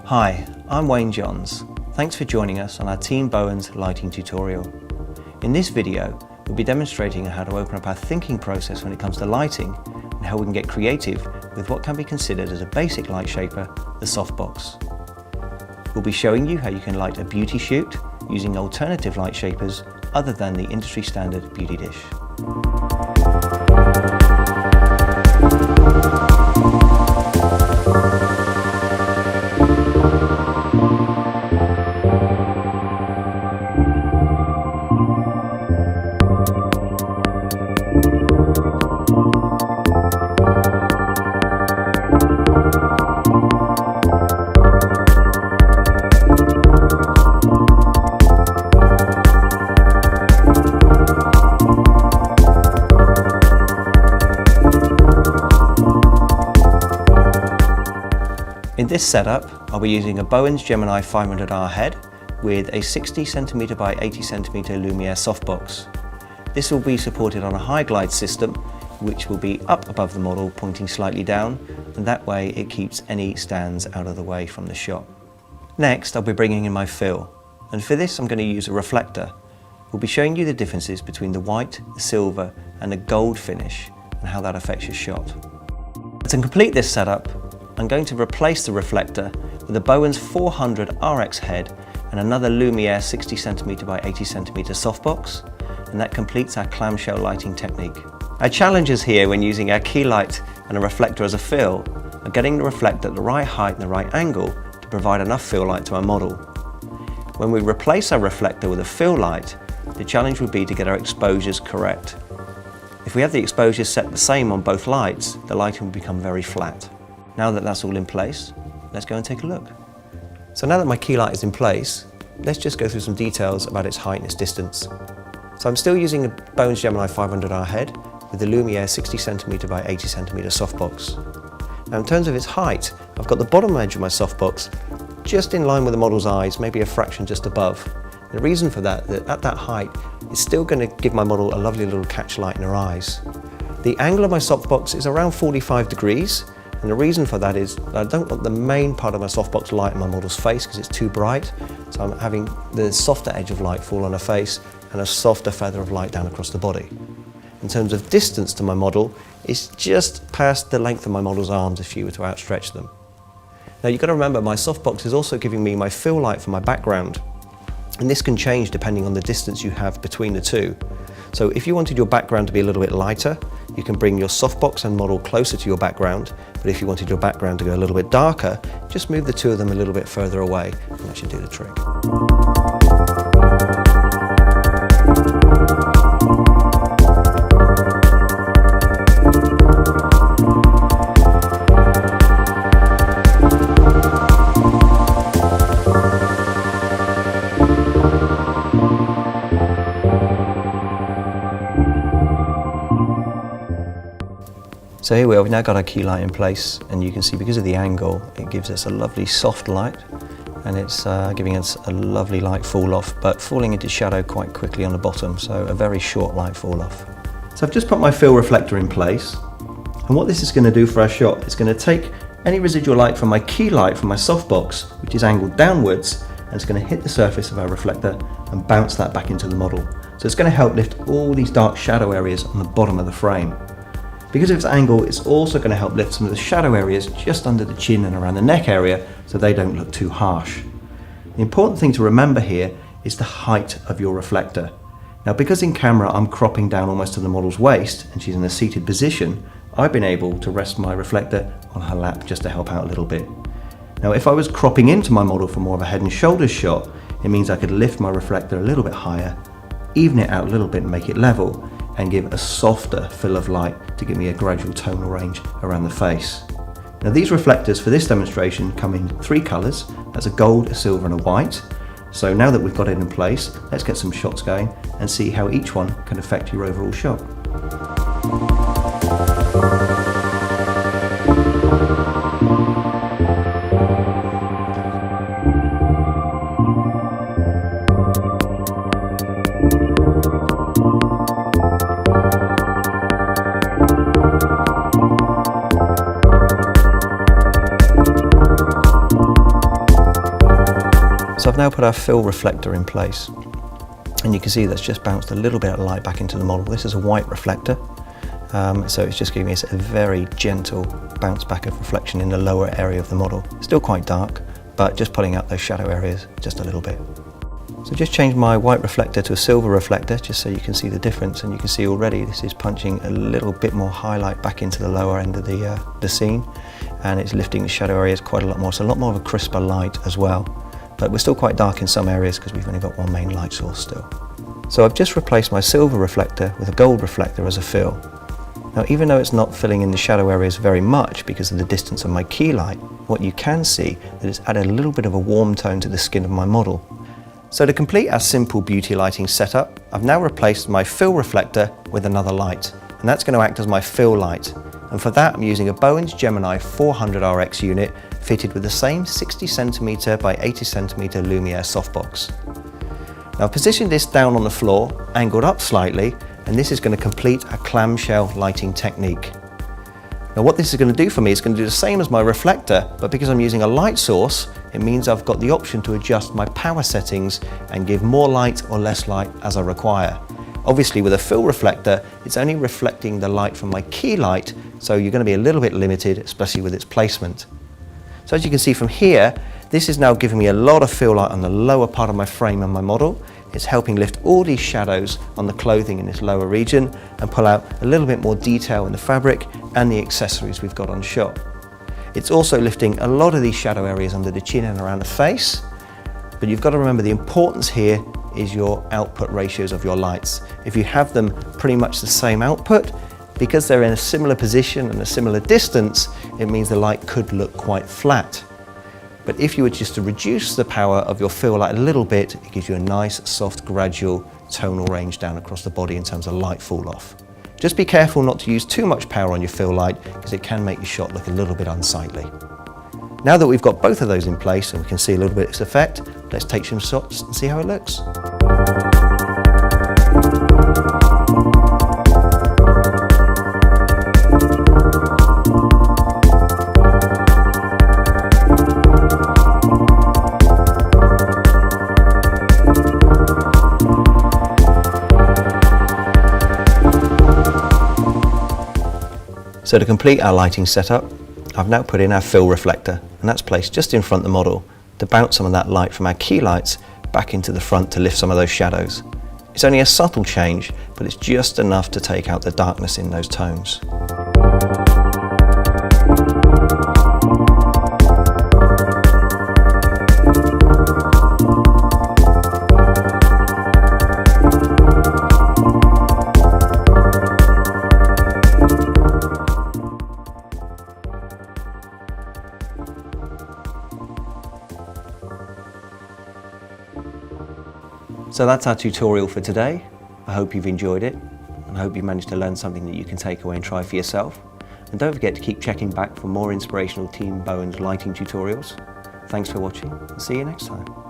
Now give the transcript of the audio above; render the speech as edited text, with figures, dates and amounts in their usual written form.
Hi, I'm Wayne Johns. Thanks for joining us on our Team Bowens lighting tutorial. In this video, we'll be demonstrating how to open up our thinking process when it comes to lighting and how we can get creative with what can be considered as a basic light shaper, the softbox. We'll be showing you how you can light a beauty shoot using alternative light shapers other than the industry standard beauty dish. In this setup, I'll be using a Bowens Gemini 500R head with a 60 cm by 80 cm Lumiere softbox. This will be supported on a high glide system, which will be up above the model, pointing slightly down, and that way it keeps any stands out of the way from the shot. Next, I'll be bringing in my fill, and for this I'm going to use a reflector. We'll be showing you the differences between the white, the silver, and the gold finish, and how that affects your shot. To complete this setup, I'm going to replace the reflector with a Bowens 400 RX head and another Lumiere 60 cm by 80 cm softbox, and that completes our clamshell lighting technique. Our challenges here when using our key light and a reflector as a fill are getting the reflector at the right height and the right angle to provide enough fill light to our model. When we replace our reflector with a fill light, the challenge would be to get our exposures correct. If we have the exposures set the same on both lights, the lighting will become very flat. Now that that's all in place, let's go and take a look. So now that my key light is in place, let's just go through some details about its height and its distance. So I'm still using a Bowens Gemini 500R head with the Lumiere 60 cm by 80 cm softbox. Now in terms of its height, I've got the bottom edge of my softbox just in line with the model's eyes, maybe a fraction just above. The reason for that, at that height, it's still going to give my model a lovely little catch light in her eyes. The angle of my softbox is around 45 degrees, and the reason for that is I don't want the main part of my softbox light in my model's face because it's too bright, so I'm having the softer edge of light fall on her face and a softer feather of light down across the body. In terms of distance to my model, it's just past the length of my model's arms if you were to outstretch them. Now you've got to remember, my softbox is also giving me my fill light for my background, and this can change depending on the distance you have between the two. So if you wanted your background to be a little bit lighter, you can bring your softbox and model closer to your background, but if you wanted your background to go a little bit darker, just move the two of them a little bit further away, and that should do the trick. So here we are, we've now got our key light in place, and you can see because of the angle it gives us a lovely soft light, and it's giving us a lovely light fall off, but falling into shadow quite quickly on the bottom, so a very short light fall off. So I've just put my fill reflector in place, and what this is going to do for our shot is going to take any residual light from my key light from my softbox, which is angled downwards, and it's going to hit the surface of our reflector and bounce that back into the model. So it's going to help lift all these dark shadow areas on the bottom of the frame. Because of its angle, it's also going to help lift some of the shadow areas just under the chin and around the neck area so they don't look too harsh. The important thing to remember here is the height of your reflector. Now because in camera I'm cropping down almost to the model's waist and she's in a seated position, I've been able to rest my reflector on her lap just to help out a little bit. Now if I was cropping into my model for more of a head and shoulders shot, it means I could lift my reflector a little bit higher, even it out a little bit and make it level, and give a softer fill of light to give me a gradual tonal range around the face. Now these reflectors for this demonstration come in three colours. That's a gold, a silver and a white. So now that we've got it in place, let's get some shots going and see how each one can affect your overall shot. now put our fill reflector in place. And you can see that's just bounced a little bit of light back into the model. This is a white reflector, so it's just giving us a very gentle bounce back of reflection in the lower area of the model. Still quite dark, but just pulling out those shadow areas just a little bit. So just changed my white reflector to a silver reflector, just so you can see the difference, and you can see already this is punching a little bit more highlight back into the lower end of the scene, and it's lifting the shadow areas quite a lot more. So a lot more of a crisper light as well. But we're still quite dark in some areas because we've only got one main light source still. So I've just replaced my silver reflector with a gold reflector as a fill. Now, even though it's not filling in the shadow areas very much because of the distance of my key light, what you can see that it's added a little bit of a warm tone to the skin of my model. So to complete our simple beauty lighting setup, I've now replaced my fill reflector with another light, and that's going to act as my fill light. And for that, I'm using a Bowens Gemini 400RX unit fitted with the same 60cm by 80cm Lumiere softbox. Now I've positioned this down on the floor, angled up slightly, and this is going to complete a clamshell lighting technique. Now what this is going to do for me is going to do the same as my reflector, but because I'm using a light source, it means I've got the option to adjust my power settings and give more light or less light as I require. Obviously with a fill reflector, it's only reflecting the light from my key light, so you're going to be a little bit limited, especially with its placement. So as you can see from here, this is now giving me a lot of fill light on the lower part of my frame and my model. It's helping lift all these shadows on the clothing in this lower region and pull out a little bit more detail in the fabric and the accessories we've got on shot. It's also lifting a lot of these shadow areas under the chin and around the face, but you've got to remember the importance here is your output ratios of your lights. If you have them pretty much the same output, because they're in a similar position and a similar distance, it means the light could look quite flat. But if you were just to reduce the power of your fill light a little bit, it gives you a nice, soft, gradual tonal range down across the body in terms of light fall off. Just be careful not to use too much power on your fill light because it can make your shot look a little bit unsightly. Now that we've got both of those in place and we can see a little bit of its effect, let's take some shots and see how it looks. So to complete our lighting setup, I've now put in our fill reflector, and that's placed just in front of the model to bounce some of that light from our key lights back into the front to lift some of those shadows. It's only a subtle change, but it's just enough to take out the darkness in those tones. So that's our tutorial for today. I hope you've enjoyed it, and I hope you managed to learn something that you can take away and try for yourself. And don't forget to keep checking back for more inspirational Team Bowens lighting tutorials. Thanks for watching, and see you next time.